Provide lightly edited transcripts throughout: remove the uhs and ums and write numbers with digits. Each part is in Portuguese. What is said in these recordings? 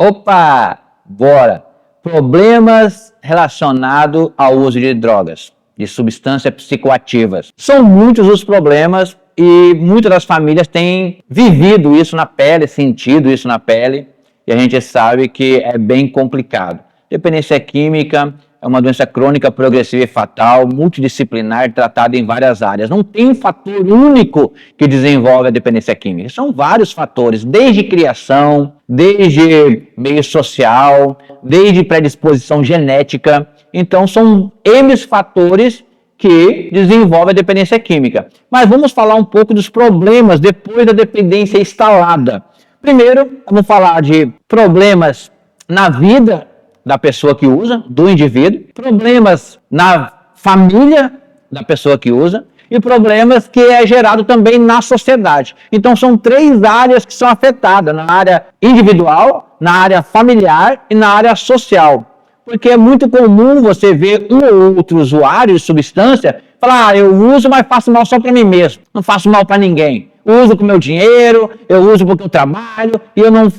Opa, bora! Problemas relacionados ao uso de drogas, de substâncias psicoativas. São muitos os problemas e muitas das famílias têm vivido isso na pele, sentido isso na pele, e a gente sabe que é bem complicado. Dependência química é uma doença crônica, progressiva e fatal, multidisciplinar, tratada em várias áreas. Não tem um fator único que desenvolve a dependência química. São vários fatores, desde criação, desde meio social, desde predisposição genética. Então, são N fatores que desenvolvem a dependência química. Mas vamos falar um pouco dos problemas depois da dependência instalada. Primeiro, vamos falar de problemas na vida da pessoa que usa, do indivíduo, problemas na família da pessoa que usa e problemas que é gerado também na sociedade. Então são três áreas que são afetadas, na área individual, na área familiar e na área social. Porque é muito comum você ver um ou outro usuário de substância falar, eu uso, mas faço mal só para mim mesmo, não faço mal para ninguém. Eu uso com meu dinheiro, eu uso porque eu trabalho e eu não,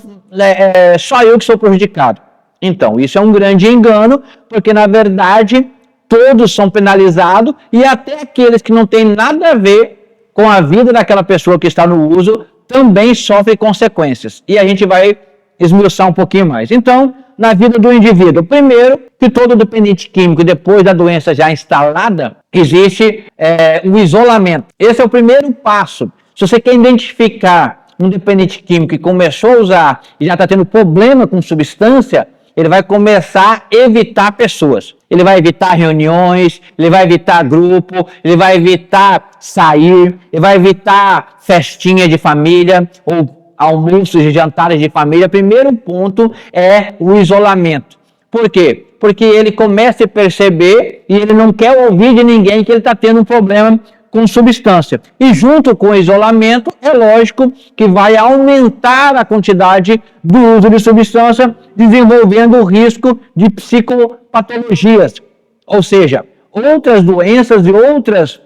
só eu que sou prejudicado. Então, isso é um grande engano, porque, na verdade, todos são penalizados e até aqueles que não têm nada a ver com a vida daquela pessoa que está no uso também sofrem consequências. E a gente vai esmiuçar um pouquinho mais. Então, na vida do indivíduo, primeiro, que todo dependente químico, depois da doença já instalada, existe o isolamento. Esse é o primeiro passo. Se você quer identificar um dependente químico que começou a usar e já está tendo problema com substância, ele vai começar a evitar pessoas. Ele vai evitar reuniões, ele vai evitar grupo, ele vai evitar sair, ele vai evitar festinha de família ou almoços e jantares de família. Primeiro ponto é o isolamento. Por quê? Porque ele começa a perceber e ele não quer ouvir de ninguém que ele está tendo um problema com substância. E junto com o isolamento, é lógico que vai aumentar a quantidade do uso de substância, desenvolvendo o risco de psicopatologias. Ou seja, outras doenças e outras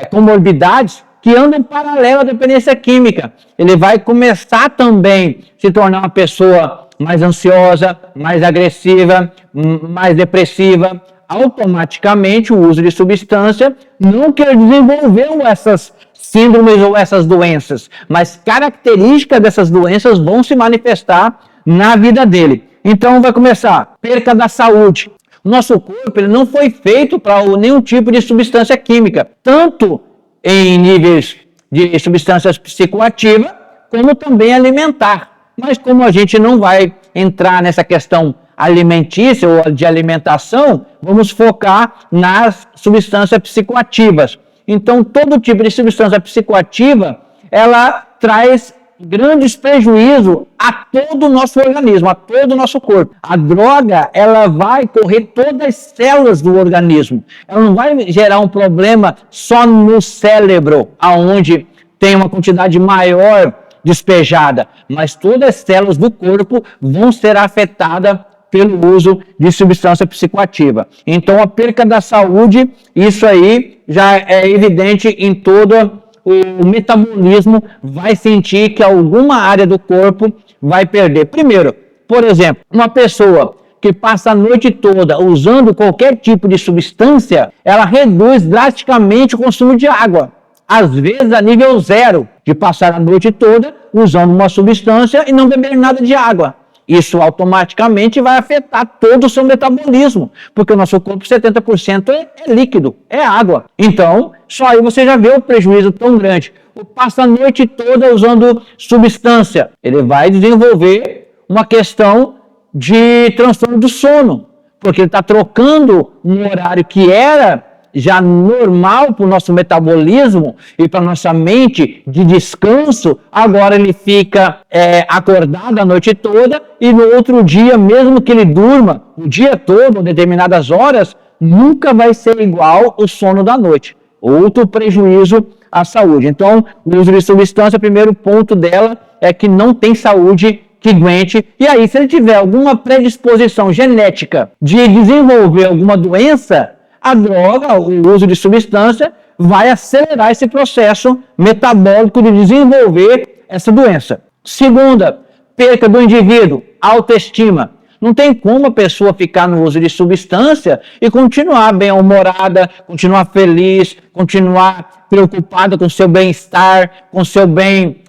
comorbidades que andam em paralelo à dependência química. Ele vai começar também a se tornar uma pessoa mais ansiosa, mais agressiva, mais depressiva. Automaticamente o uso de substância, não que ele desenvolveu essas síndromes ou essas doenças, mas características dessas doenças vão se manifestar na vida dele. Então vai começar perca da saúde. O nosso corpo ele não foi feito para nenhum tipo de substância química, tanto em níveis de substâncias psicoativas, como também alimentar. Mas como a gente não vai entrar nessa questão alimentícia ou de alimentação, vamos focar nas substâncias psicoativas. Então, todo tipo de substância psicoativa, ela traz grandes prejuízos a todo o nosso organismo, a todo o nosso corpo. A droga, ela vai correr todas as células do organismo. Ela não vai gerar um problema só no cérebro, aonde tem uma quantidade maior despejada, mas todas as células do corpo vão ser afetadas pelo uso de substância psicoativa. Então, a perca da saúde, isso aí já é evidente em todo o metabolismo, vai sentir que alguma área do corpo vai perder. Primeiro, por exemplo, uma pessoa que passa a noite toda usando qualquer tipo de substância, ela reduz drasticamente o consumo de água. Às vezes a nível zero, de passar a noite toda usando uma substância e não beber nada de água. Isso automaticamente vai afetar todo o seu metabolismo, porque o nosso corpo 70% é líquido, é água. Então, só aí você já vê o prejuízo tão grande. Passa a noite toda usando substância, ele vai desenvolver uma questão de transtorno do sono, porque ele está trocando um horário que era já normal para o nosso metabolismo e para a nossa mente de descanso, agora ele fica acordado a noite toda e no outro dia, mesmo que ele durma o dia todo, em determinadas horas, nunca vai ser igual o sono da noite. Outro prejuízo à saúde. Então, o uso de substância, o primeiro ponto dela é que não tem saúde que aguente. E aí, se ele tiver alguma predisposição genética de desenvolver alguma doença, a droga, o uso de substância, vai acelerar esse processo metabólico de desenvolver essa doença. Segunda, perca do indivíduo, autoestima. Não tem como a pessoa ficar no uso de substância e continuar bem-humorada, continuar feliz, continuar preocupada com o seu bem-estar, com o seu bem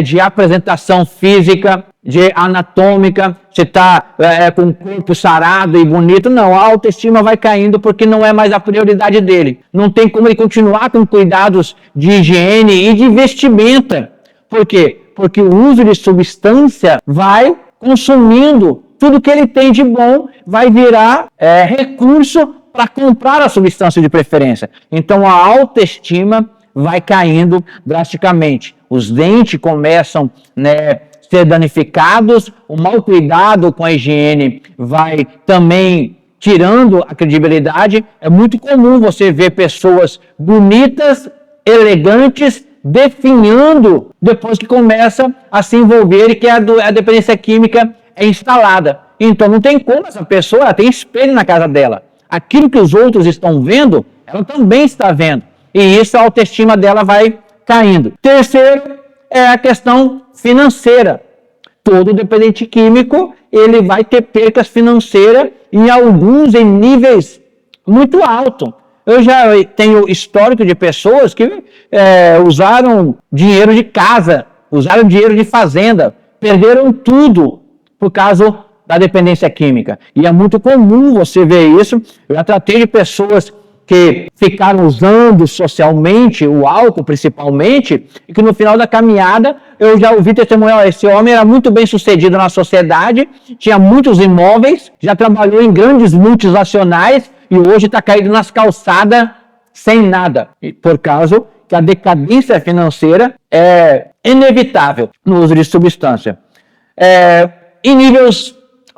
de apresentação física, de anatômica, você está com o corpo sarado e bonito. Não, a autoestima vai caindo porque não é mais a prioridade dele. Não tem como ele continuar com cuidados de higiene e de vestimenta. Por quê? Porque o uso de substância vai consumindo tudo que ele tem de bom, vai virar recurso para comprar a substância de preferência. Então a autoestima vai caindo drasticamente. Os dentes começam a ser danificados, o mau cuidado com a higiene vai também tirando a credibilidade. É muito comum você ver pessoas bonitas, elegantes, definhando depois que começa a se envolver e que a dependência química é instalada. Então não tem como essa pessoa, ela tem espelho na casa dela. Aquilo que os outros estão vendo, ela também está vendo. E isso, a autoestima dela vai caindo. Terceiro é a questão financeira. Todo dependente químico, ele vai ter percas financeiras e alguns em níveis muito altos. Eu já tenho histórico de pessoas que usaram dinheiro de casa, usaram dinheiro de fazenda, perderam tudo por causa da dependência química. E é muito comum você ver isso. Eu já tratei de pessoas que ficaram usando socialmente o álcool, principalmente, e que no final da caminhada eu já ouvi testemunhar, esse homem era muito bem sucedido na sociedade, tinha muitos imóveis, já trabalhou em grandes multinacionais e hoje está caído nas calçadas sem nada, por causa que a decadência financeira é inevitável no uso de substância. Em níveis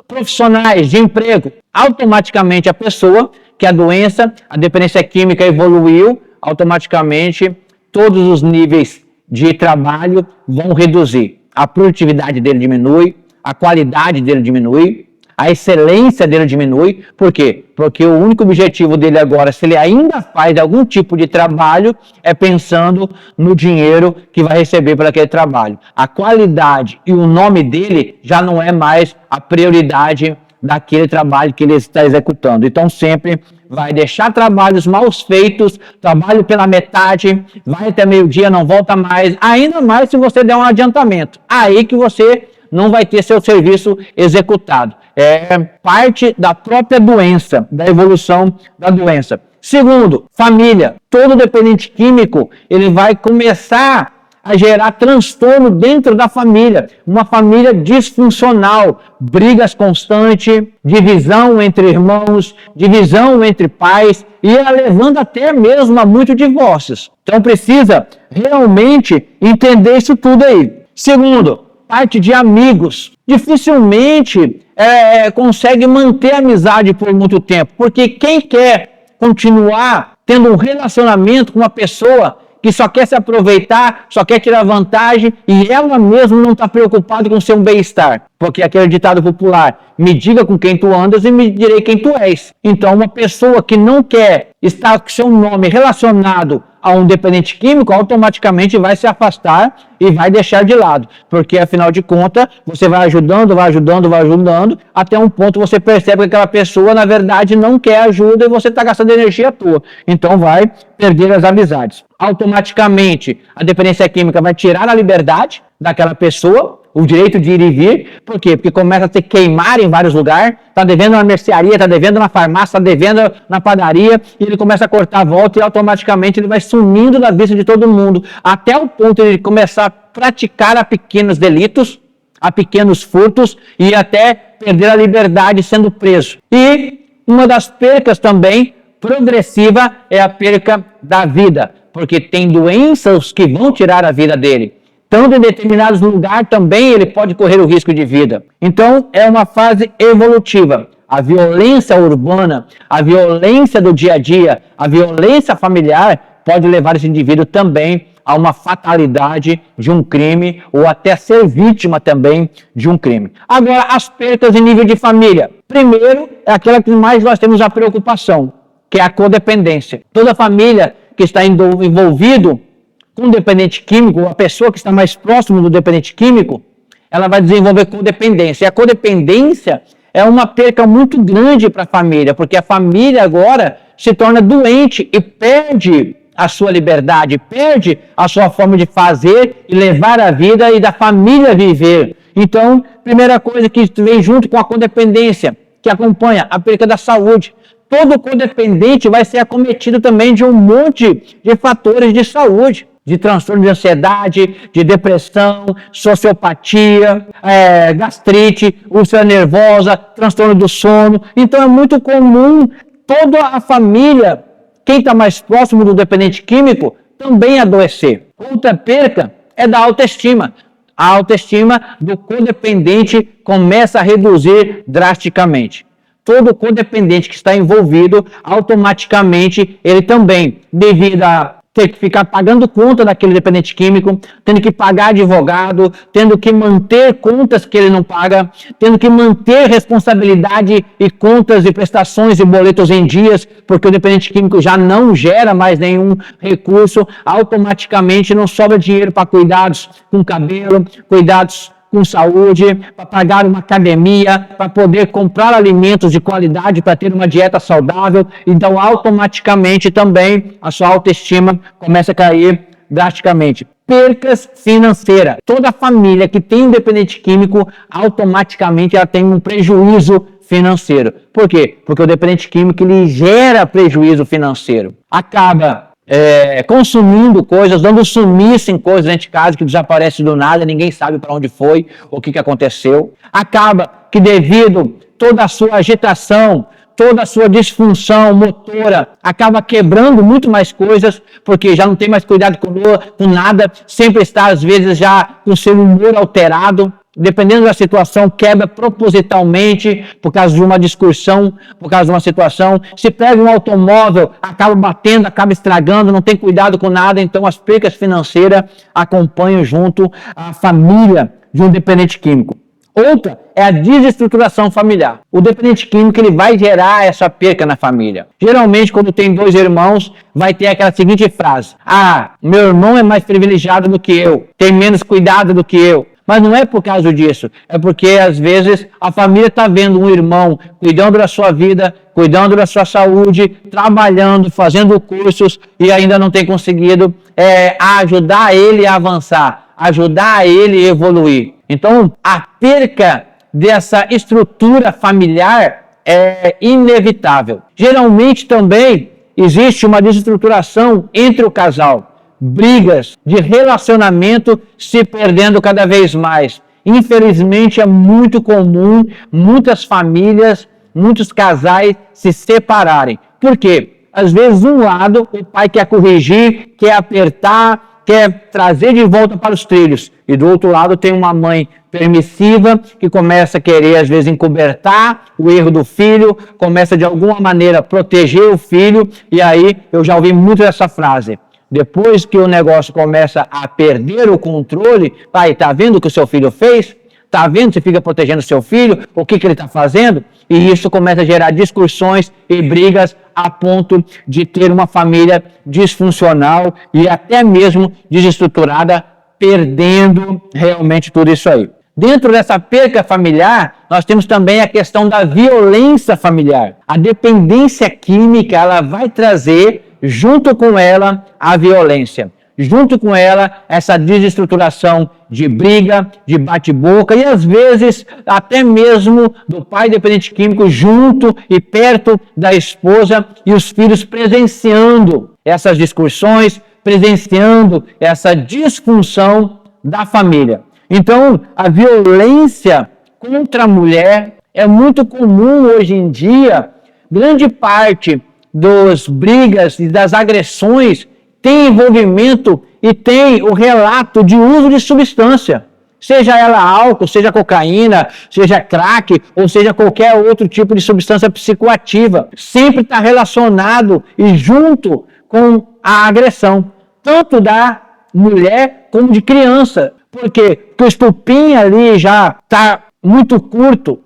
profissionais de emprego, automaticamente a pessoa que a doença, a dependência química evoluiu, automaticamente todos os níveis de trabalho vão reduzir. A produtividade dele diminui, a qualidade dele diminui, a excelência dele diminui. Por quê? Porque o único objetivo dele agora, se ele ainda faz algum tipo de trabalho, é pensando no dinheiro que vai receber por aquele trabalho. A qualidade e o nome dele já não é mais a prioridade daquele trabalho que ele está executando. Então sempre vai deixar trabalhos mal feitos, trabalho pela metade, vai até meio-dia, não volta mais, ainda mais se você der um adiantamento. Aí que você não vai ter seu serviço executado. É parte da própria doença, da evolução da doença. Segundo, família. Todo dependente químico, ele vai começar a gerar transtorno dentro da família, uma família disfuncional, brigas constantes, divisão entre irmãos, divisão entre pais, e levando até mesmo a muitos divórcios. Então precisa realmente entender isso tudo aí. Segundo, parte de amigos. Dificilmente consegue manter a amizade por muito tempo, porque quem quer continuar tendo um relacionamento com uma pessoa que só quer se aproveitar, só quer tirar vantagem e ela mesma não está preocupada com o seu bem-estar. Porque aquele ditado popular, me diga com quem tu andas e me direi quem tu és. Então uma pessoa que não quer estar com seu nome relacionado a um dependente químico, automaticamente vai se afastar e vai deixar de lado. Porque afinal de contas, você vai ajudando, até um ponto você percebe que aquela pessoa na verdade não quer ajuda e você está gastando energia à toa. Então vai perder as amizades. Automaticamente a dependência química vai tirar a liberdade daquela pessoa, o direito de ir e vir. Por quê? Porque começa a se queimar em vários lugares, está devendo na mercearia, está devendo na farmácia, está devendo na padaria, e ele começa a cortar a volta e automaticamente ele vai sumindo da vista de todo mundo, até o ponto de ele começar a praticar a pequenos delitos, a pequenos furtos e até perder a liberdade sendo preso. E uma das percas também progressiva é a perca da vida, porque tem doenças que vão tirar a vida dele. Tanto em determinados lugares também ele pode correr o risco de vida. Então é uma fase evolutiva. A violência urbana, a violência do dia a dia, a violência familiar pode levar esse indivíduo também a uma fatalidade de um crime ou até ser vítima também de um crime. Agora, as percas em nível de família. Primeiro, é aquela que mais nós temos a preocupação, que é a codependência. Toda família que está envolvido com o dependente químico, a pessoa que está mais próximo do dependente químico, ela vai desenvolver codependência. E a codependência é uma perca muito grande para a família, porque a família agora se torna doente e perde a sua liberdade, perde a sua forma de fazer e levar a vida e da família viver. Então, primeira coisa que vem junto com a codependência, que acompanha a perca da saúde. Todo codependente vai ser acometido também de um monte de fatores de saúde, de transtorno de ansiedade, de depressão, sociopatia, gastrite, úlcera nervosa, transtorno do sono. Então é muito comum toda a família, quem está mais próximo do dependente químico, também adoecer. Outra perca é da autoestima. A autoestima do codependente começa a reduzir drasticamente. Todo codependente que está envolvido, automaticamente, ele também, devido a ter que ficar pagando conta daquele dependente químico, tendo que pagar advogado, tendo que manter contas que ele não paga, tendo que manter responsabilidade e contas e prestações e boletos em dias, porque o dependente químico já não gera mais nenhum recurso, automaticamente não sobra dinheiro para cuidados com cabelo, cuidados com saúde, para pagar uma academia, para poder comprar alimentos de qualidade, para ter uma dieta saudável. Então, automaticamente também a sua autoestima começa a cair drasticamente. Percas financeiras. Toda família que tem um dependente químico, automaticamente ela tem um prejuízo financeiro. Por quê? Porque o dependente químico ele gera prejuízo financeiro. Acaba consumindo coisas, dando sumiço em coisas dentro de casa que desaparece do nada, ninguém sabe para onde foi, o que aconteceu. Acaba que devido toda a sua agitação, toda a sua disfunção motora, acaba quebrando muito mais coisas, porque já não tem mais cuidado com nada, sempre está às vezes já com seu humor alterado. Dependendo da situação, quebra propositalmente por causa de uma discussão, por causa de uma situação. Se pega um automóvel, acaba batendo, acaba estragando, não tem cuidado com nada. Então, as percas financeiras acompanham junto a família de um dependente químico. Outra é a desestruturação familiar. O dependente químico ele vai gerar essa perca na família. Geralmente, quando tem dois irmãos, vai ter aquela seguinte frase: meu irmão é mais privilegiado do que eu, tem menos cuidado do que eu. Mas não é por causa disso, é porque às vezes a família está vendo um irmão cuidando da sua vida, cuidando da sua saúde, trabalhando, fazendo cursos e ainda não tem conseguido ajudar ele a avançar, ajudar ele a evoluir. Então, a perca dessa estrutura familiar é inevitável. Geralmente também existe uma desestruturação entre o casal. Brigas de relacionamento se perdendo cada vez mais. Infelizmente é muito comum muitas famílias, muitos casais se separarem. Por quê? Às vezes um lado o pai quer corrigir, quer apertar, quer trazer de volta para os trilhos. E do outro lado tem uma mãe permissiva que começa a querer às vezes encobertar o erro do filho, começa de alguma maneira proteger o filho. E aí eu já ouvi muito essa frase. Depois que o negócio começa a perder o controle, pai, tá vendo o que o seu filho fez? Tá vendo? Você fica protegendo o seu filho, o que ele está fazendo? E isso começa a gerar discussões e brigas a ponto de ter uma família disfuncional e até mesmo desestruturada, perdendo realmente tudo isso aí. Dentro dessa perca familiar, nós temos também a questão da violência familiar. A dependência química, ela vai trazer junto com ela a violência, junto com ela essa desestruturação de briga, de bate-boca e às vezes até mesmo do pai dependente químico junto e perto da esposa e os filhos presenciando essas discussões, presenciando essa disfunção da família. Então, a violência contra a mulher é muito comum hoje em dia. Grande parte das brigas e das agressões tem envolvimento e tem o relato de uso de substância, seja ela álcool, seja cocaína, seja crack ou seja qualquer outro tipo de substância psicoativa. Sempre está relacionado e junto com a agressão, tanto da mulher como de criança. Por quê? Porque o estupim ali já está muito curto.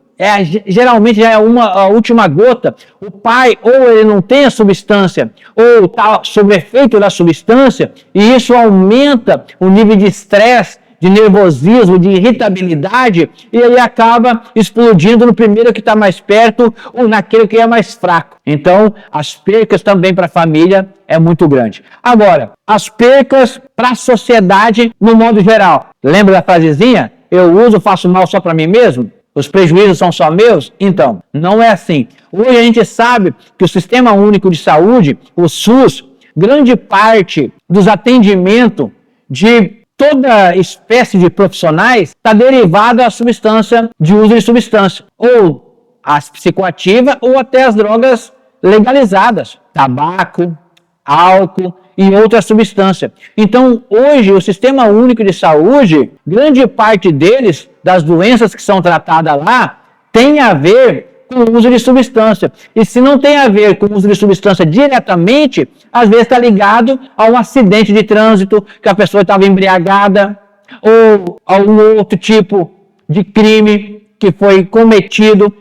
Geralmente já é a última gota. O pai ou ele não tem a substância ou está sob efeito da substância e isso aumenta o nível de estresse, de nervosismo, de irritabilidade, e ele acaba explodindo no primeiro que está mais perto ou naquele que é mais fraco. Então, as percas também para a família é muito grande. Agora, as percas para a sociedade no modo geral. Lembra da frasezinha? Eu uso, faço mal só para mim mesmo? Os prejuízos são só meus? Então, não é assim. Hoje a gente sabe que o Sistema Único de Saúde, o SUS, grande parte dos atendimentos de toda espécie de profissionais está derivada da substância, de uso de substância, ou as psicoativas ou até as drogas legalizadas, tabaco, álcool e outras substâncias. Então, hoje, o Sistema Único de Saúde, grande parte deles, das doenças que são tratadas lá, tem a ver com o uso de substância. E se não tem a ver com o uso de substância diretamente, às vezes está ligado a um acidente de trânsito, que a pessoa estava embriagada, ou a um outro tipo de crime que foi cometido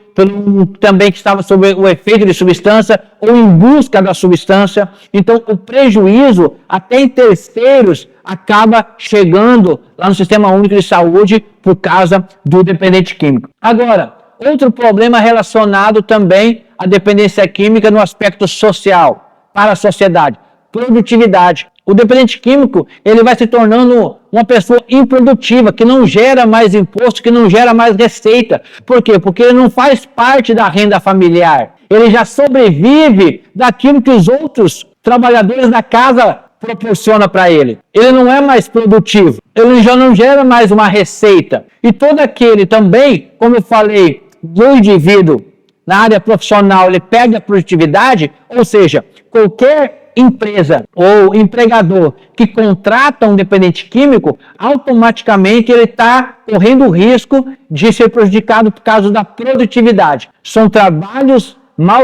também que estava sob o efeito de substância ou em busca da substância. Então, o prejuízo até em terceiros acaba chegando lá no Sistema Único de Saúde por causa do dependente químico. Agora, outro problema relacionado também à dependência química no aspecto social, para a sociedade, produtividade. O dependente químico, ele vai se tornando uma pessoa improdutiva, que não gera mais imposto, que não gera mais receita. Por quê? Porque ele não faz parte da renda familiar. Ele já sobrevive daquilo que os outros trabalhadores da casa proporcionam para ele. Ele não é mais produtivo. Ele já não gera mais uma receita. E todo aquele também, como eu falei, do indivíduo na área profissional, ele perde a produtividade, ou seja, qualquer empresa ou empregador que contrata um dependente químico, automaticamente ele está correndo o risco de ser prejudicado por causa da produtividade. São trabalhos mal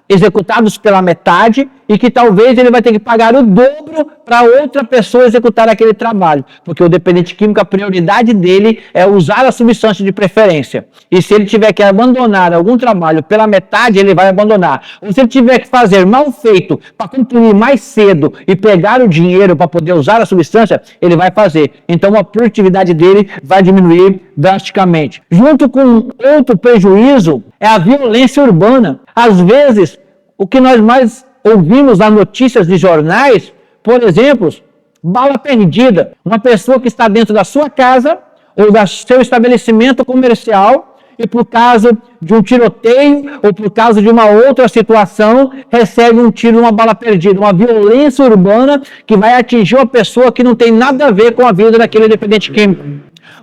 executados pela metade, e que talvez ele vai ter que pagar o dobro para outra pessoa executar aquele trabalho, porque o dependente químico, a prioridade dele é usar a substância de preferência, e se ele tiver que abandonar algum trabalho pela metade, ele vai abandonar, ou se ele tiver que fazer mal feito para concluir mais cedo e pegar o dinheiro para poder usar a substância, ele vai fazer. Então a produtividade dele vai diminuir drasticamente. Junto com outro prejuízo é a violência urbana. Às vezes, o que nós mais ouvimos nas notícias de jornais, por exemplo, bala perdida. Uma pessoa que está dentro da sua casa ou do seu estabelecimento comercial e por causa de um tiroteio ou por causa de uma outra situação, recebe um tiro, uma bala perdida. Uma violência urbana que vai atingir uma pessoa que não tem nada a ver com a vida daquele dependente químico.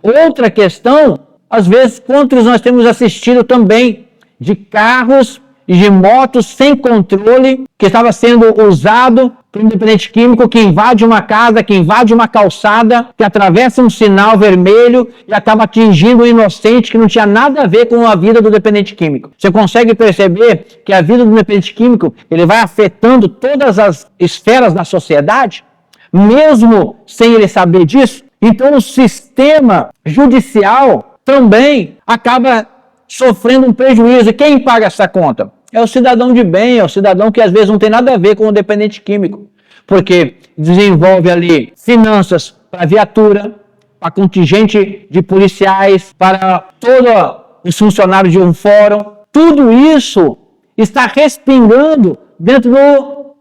Outra questão, às vezes, quantos nós temos assistido também de carros e de motos sem controle, que estava sendo usado por um dependente químico que invade uma casa, que invade uma calçada, que atravessa um sinal vermelho e acaba atingindo um inocente que não tinha nada a ver com a vida do dependente químico. Você consegue perceber que a vida do dependente químico, ele vai afetando todas as esferas da sociedade, mesmo sem ele saber disso? Então o sistema judicial também acaba sofrendo um prejuízo. E quem paga essa conta? É o cidadão de bem, é o cidadão que às vezes não tem nada a ver com o dependente químico, porque desenvolve ali finanças para viatura, para contingente de policiais, para todos os funcionários de um fórum. Tudo isso está respingando dentro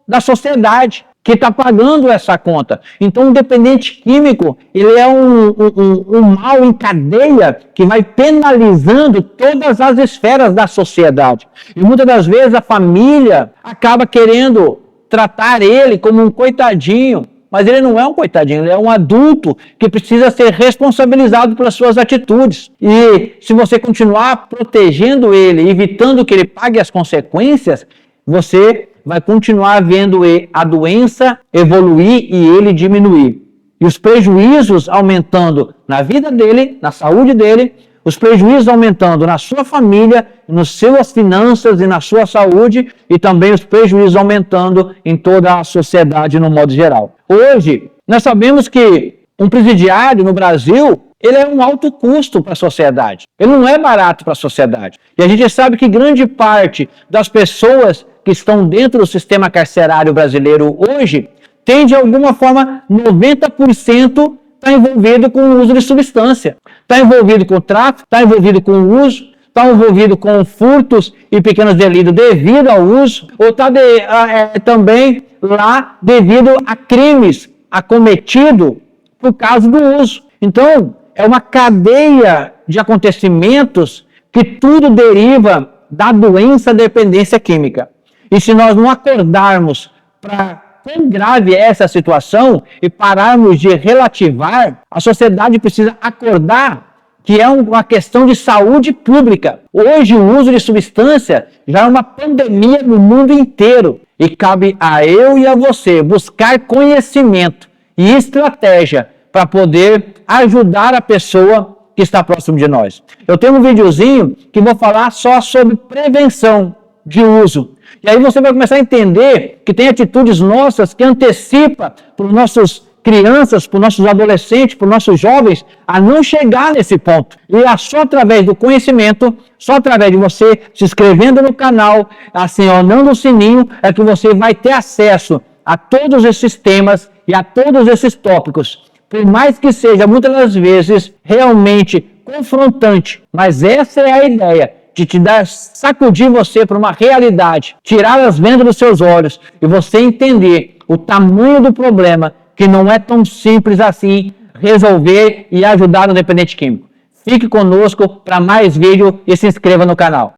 da sociedade que está pagando essa conta. Então, o dependente químico, ele é um mal em cadeia que vai penalizando todas as esferas da sociedade. E muitas das vezes a família acaba querendo tratar ele como um coitadinho, mas ele não é um coitadinho, ele é um adulto que precisa ser responsabilizado pelas suas atitudes. E se você continuar protegendo ele, evitando que ele pague as consequências, você vai continuar vendo a doença evoluir e ele diminuir. E os prejuízos aumentando na vida dele, na saúde dele, os prejuízos aumentando na sua família, nas suas finanças e na sua saúde, e também os prejuízos aumentando em toda a sociedade no modo geral. Hoje, nós sabemos que um presidiário no Brasil, ele é um alto custo para a sociedade. Ele não é barato para a sociedade. E a gente sabe que grande parte das pessoas que estão dentro do sistema carcerário brasileiro hoje tem, de alguma forma, 90% está envolvido com o uso de substância, está envolvido com o tráfico, está envolvido com o uso, está envolvido com furtos e pequenos delitos devido ao uso, ou está também lá devido a crimes acometidos por causa do uso. Então, é uma cadeia de acontecimentos que tudo deriva da doença dependência química. E se nós não acordarmos para quão grave é essa situação e pararmos de relativar, a sociedade precisa acordar que é uma questão de saúde pública. Hoje o uso de substância já é uma pandemia no mundo inteiro e cabe a eu e a você buscar conhecimento e estratégia para poder ajudar a pessoa que está próximo de nós. Eu tenho um videozinho que vou falar só sobre prevenção de uso. E aí você vai começar a entender que tem atitudes nossas que antecipam para os nossos crianças, para os nossos adolescentes, para os nossos jovens, a não chegar nesse ponto. E é só através do conhecimento, só através de você se inscrevendo no canal, acionando o sininho, é que você vai ter acesso a todos esses temas e a todos esses tópicos. Por mais que seja, muitas das vezes, realmente confrontante, mas essa é a ideia, de te dar, sacudir você para uma realidade, tirar as vendas dos seus olhos e você entender o tamanho do problema, que não é tão simples assim resolver e ajudar o dependente químico. Fique conosco para mais vídeo e se inscreva no canal.